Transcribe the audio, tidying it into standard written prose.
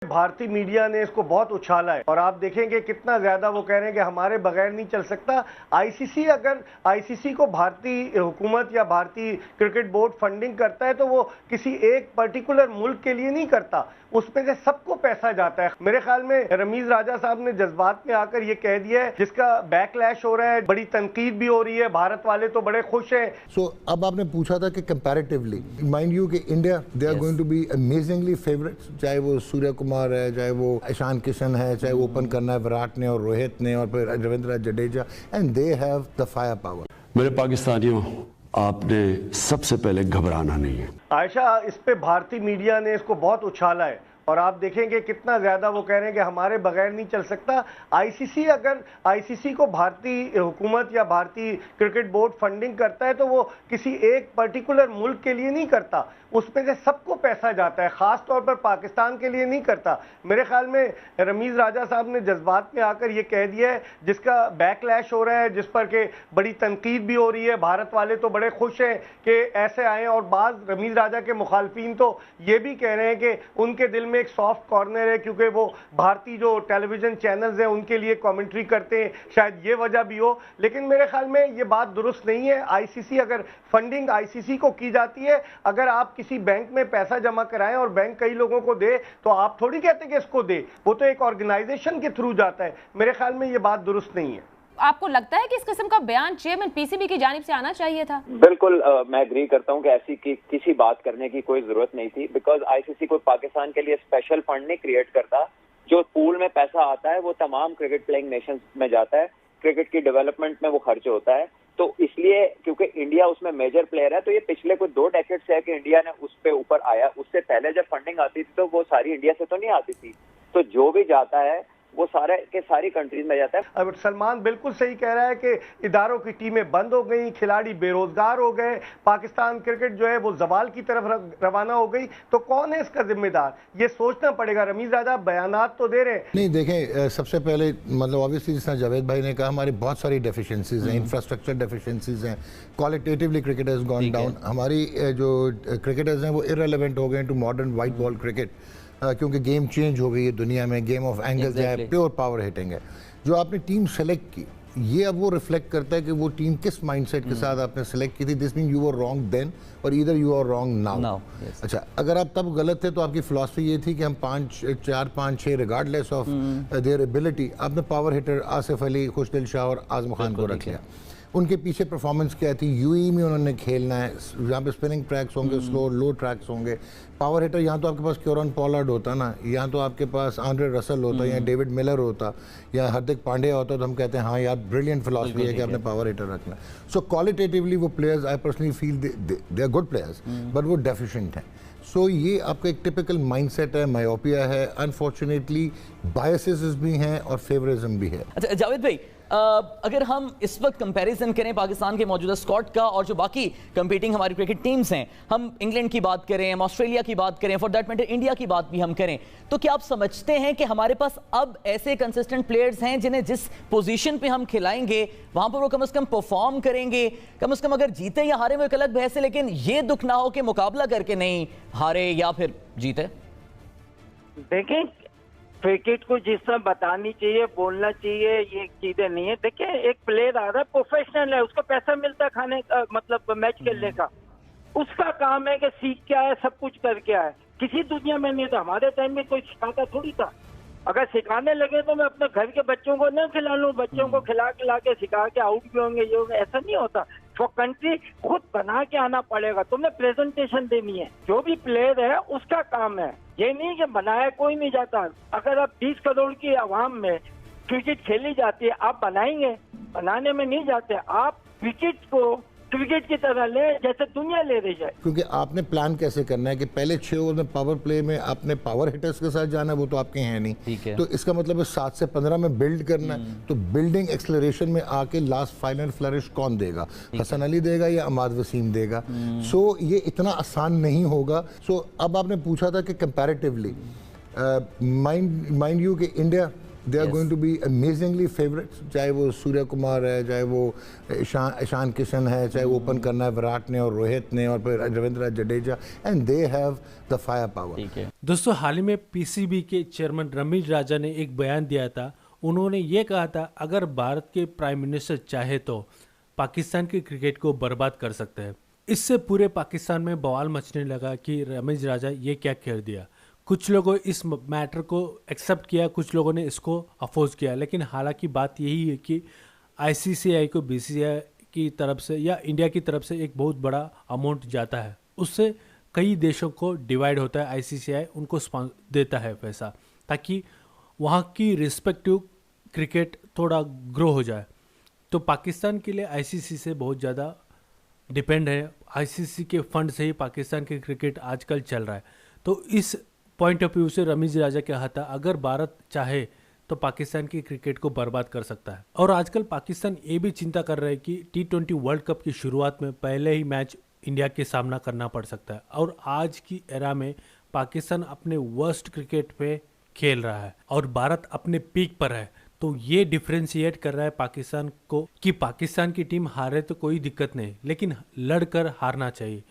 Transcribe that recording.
भारतीय मीडिया ने इसको बहुत उछाला है और आप देखेंगे कितना ज्यादा वो कह रहे हैं कि हमारे बगैर नहीं चल सकता। आईसीसी, अगर आईसीसी को भारतीय हुकूमत या भारतीय क्रिकेट बोर्ड फंडिंग करता है तो वो किसी एक पर्टिकुलर मुल्क के लिए नहीं करता, उसमें से सबको पैसा जाता है। मेरे ख्याल में रमीज राजा साहब ने जज्बात में आकर ये कह दिया है, जिसका बैकलैश हो रहा है, बड़ी तनकीद भी हो रही है, भारत वाले तो बड़े खुश हैं। अब आपने पूछा था कि कंपैरेटिवली माइंड यू कि India they are going to be amazingly favourite, चाहे वो सूर्य कुमार है, चाहे वो ईशान किशन है, चाहे वो ओपन करना है विराट ने और रोहित ने और फिर Ravindra Jadeja, and they have the fire power. मेरे पाकिस्तानियों, आपने सबसे पहले घबराना नहीं है। आयशा, इस पे भारतीय मीडिया ने इसको बहुत उछाला है और आप देखेंगे कितना ज्यादा वो कह रहे हैं कि हमारे बगैर नहीं चल सकता। आईसीसी, अगर आईसीसी को भारतीय हुकूमत या भारतीय क्रिकेट बोर्ड फंडिंग करता है तो वो किसी एक पर्टिकुलर मुल्क के लिए नहीं करता, उसमें से सबको पैसा जाता है, खास तौर पर पाकिस्तान के लिए नहीं करता। मेरे ख्याल में रमीज राजा साहब ने जज्बात में आकर ये कह दिया है, जिसका बैकलैश हो रहा है, जिस पर के बड़ी तनकीद भी हो रही है, भारत वाले तो बड़े खुश हैं कि ऐसे आए, और बाज रमीज राजा के मुखालफिन तो ये भी कह रहे हैं कि उनके दिल में एक सॉफ्ट कॉर्नर है क्योंकि वो भारतीय जो टेलीविजन चैनल्स हैं उनके लिए कमेंट्री करते हैं, शायद ये वजह भी हो। लेकिन मेरे ख्याल में ये बात दुरुस्त नहीं है। आईसीसी, अगर फंडिंग आईसीसी को की जाती है, अगर आप किसी बैंक में पैसा जमा कराएं और बैंक कई लोगों को दे तो आप थोड़ी कहते कि इसको दे, वो तो एक ऑर्गेनाइजेशन के थ्रू जाता है। मेरे ख्याल में ये बात दुरुस्त नहीं है। आपको लगता है कि इस किस्म का बयान चेयरमैन पीसीबी की जानिब से आना चाहिए था? बिल्कुल, मैं एग्री करता हूं कि ऐसी किसी बात करने की कोई जरूरत नहीं थी, बिकॉज आईसीसी कोई पाकिस्तान के लिए स्पेशल फंड नहीं क्रिएट करता। जो पूल में पैसा आता है वो तमाम क्रिकेट प्लेइंग नेशंस में जाता है, क्रिकेट की डेवलपमेंट में वो खर्च होता है। तो इसलिए क्योंकि इंडिया उसमें मेजर प्लेयर है, तो ये पिछले कुछ 2 डेकेड से है कि इंडिया ने उस पे ऊपर आया। उससे पहले जब फंडिंग आती थी तो वो सारी इंडिया से तो नहीं आती थी, तो जो भी जाता है वो सारे के सारी कंट्रीज में जाता है। अब सलमान बिल्कुल सही कह रहा है कि इदारों की टीमें बंद हो गई, खिलाड़ी बेरोजगार हो गए, पाकिस्तान क्रिकेट जो है वो जवाल की तरफ रवाना हो गई, तो कौन है इसका जिम्मेदार? ये सोचना पड़ेगा। रमीज राजा बयानात तो दे रहे हैं। नहीं, देखें, सबसे पहले मतलब ऑब्वियसली जिस तरह जावेद भाई ने कहा, हमारी बहुत सारी डेफिशिएंसीज हैं, इंफ्रास्ट्रक्चर डेफिशिएंसीज हैं, qualitatively cricket has gone down. हमारी जो क्रिकेटर्स हैं वो इररिलेवेंट हो गए to modern white ball cricket, क्योंकि गेम चेंज हो गई है दुनिया में, गेम ऑफ एंगल्स है, प्योर पावर हिटिंग है। जो आपने टीम सेलेक्ट की, ये अब वो रिफ्लेक्ट करता है कि वो टीम किस माइंडसेट के साथ आपने सेलेक्ट की थी। This mean you were wrong then or either you are wrong now. अच्छा, अगर आप तब गलत थे तो आपकी फिलॉसफी ये थी कि हम 4, 5, 6 रिगार्डलेस ऑफ देयर एबिलिटी, आपने पावर हिटर आसिफ अली, खुशदिल शाह और आजम खान को रख लिया। उनके पीछे परफॉर्मेंस क्या थी? यूएई में उन्होंने खेलना है, यहाँ पे स्पिनिंग ट्रैक्स होंगे, स्लो लो ट्रैक्स होंगे। पावर हिटर यहाँ तो आपके पास क्योरन पॉलार्ड होता ना, यहाँ तो आपके पास आंद्रे रसल होता, या डेविड मिलर होता, या हार्दिक पांड्या होता, तो हम कहते हैं हाँ यार ब्रिलियंट फिलॉसफी है कि आपने पावर हिटर रखना है। सो क्वालिटेटिवली वो players, I personally feel they are good players, but वो डेफिशिएंट हैं। सो ये आपका एक टिपिकल माइंडसेट है, मायोपिया है, अनफॉर्चुनेटली बायसेस भी हैं और फेवरिज्म भी है। अच्छा जावेद भाई, अगर हम इस वक्त कंपैरिजन करें पाकिस्तान के मौजूदा स्क्वाड का और जो बाकी कंपीटिंग हमारी क्रिकेट टीम्स हैं, हम इंग्लैंड की बात करें, हम ऑस्ट्रेलिया की बात करें, फॉर दैट मैटर इंडिया की बात भी हम करें, तो क्या आप समझते हैं कि हमारे पास अब ऐसे कंसिस्टेंट प्लेयर्स हैं जिन्हें जिस पोजीशन पे हम खिलाएंगे वहां पर वो कम से कम परफॉर्म करेंगे? कम से कम अगर जीते या हारे वो एक अलग बहस है, लेकिन ये दुख ना हो कि मुकाबला करके नहीं हारे या फिर जीते। देखें, क्रिकेट को जिस तरह बतानी चाहिए, बोलना चाहिए, ये चीजें नहीं है। देखिए, एक प्लेयर आ रहा है, प्रोफेशनल है, उसको पैसा मिलता है खाने का, मतलब मैच खेलने का, उसका काम है कि सीख क्या है, सब कुछ करके आए। किसी दुनिया में नहीं था, हमारे टाइम में कोई सिखाता थोड़ी था। अगर सिखाने लगे तो मैं अपने घर के बच्चों को नहीं खिला लूं, बच्चों को खिला के सिखा के आउट भी होंगे, ये होंगे, ऐसा नहीं होता। फॉर कंट्री खुद बना के आना पड़ेगा, तुमने प्रेजेंटेशन देनी है। जो भी प्लेयर है उसका काम है, ये नहीं कि बनाया कोई नहीं जाता। अगर आप 20 करोड़ की आवाम में क्रिकेट खेली जाती है, आप बनाएंगे, बनाने में नहीं जाते। आप क्रिकेट को क्रिकेट की तरह ले जैसे दुनिया ले रही है। क्योंकि आपने प्लान कैसे करना है कि पहले 6 ओवर में पावर प्ले में आपने पावर हिटर्स के साथ जाना है, वो तो आपके हैं नहीं, ठीक है। तो इसका मतलब है 7 से 15 में बिल्ड करना है। तो बिल्डिंग एक्सलरेशन में आके लास्ट फाइनल फ्लरिश कौन देगा? हसन अली देगा या अमाद वसीम देगा? सो ये इतना आसान नहीं होगा। सो अब आपने पूछा था कि कंपैरेटिवली माइंड यू कि India they are going to be amazingly favourites, चाहे वो सूर्य कुमार है, चाहे वो ईशान किशन है, चाहे वो ओपन करना है विराट ने और रोहित ने और फिर Ravindra Jadeja, and they have the fire power. दोस्तों, हाल ही में पीसीबी के चेयरमैन रमेश राजा ने एक बयान दिया था। उन्होंने ये कहा था अगर भारत के प्राइम मिनिस्टर चाहे तो पाकिस्तान के क्रिकेट को बर्बाद कर सकते हैं। इससे पूरे पाकिस्तान में बवाल मचने लगा कि रमेश राजा ये क्या कह दिया। कुछ लोगों इस मैटर को एक्सेप्ट किया, कुछ लोगों ने इसको अपोज किया, लेकिन हालांकि बात यही है कि आईसीसीआई को बीसीसीआई की तरफ से या इंडिया की तरफ से एक बहुत बड़ा अमाउंट जाता है, उससे कई देशों को डिवाइड होता है। आईसीसीआई उनको देता है पैसा ताकि वहाँ की रिस्पेक्टिव क्रिकेट थोड़ा ग्रो हो जाए। तो पाकिस्तान के लिए आईसीसी से बहुत ज़्यादा डिपेंड है। आईसीसी के फंड से ही पाकिस्तान के क्रिकेट आजकल चल रहा है। तो इस पॉइंट ऑफ व्यू से रमेश राजा कहा था अगर भारत चाहे तो पाकिस्तान की क्रिकेट को बर्बाद कर सकता है। और आजकल पाकिस्तान ये भी चिंता कर रहा है कि T20 वर्ल्ड कप की शुरुआत में पहले ही मैच इंडिया के सामना करना पड़ सकता है। और आज की एरा में पाकिस्तान अपने वर्स्ट क्रिकेट पे खेल रहा है और भारत अपने पीक पर है। तो ये डिफ्रेंशिएट कर रहा है पाकिस्तान को कि पाकिस्तान की टीम हारे तो कोई दिक्कत नहीं, लेकिन लड़कर हारना चाहिए।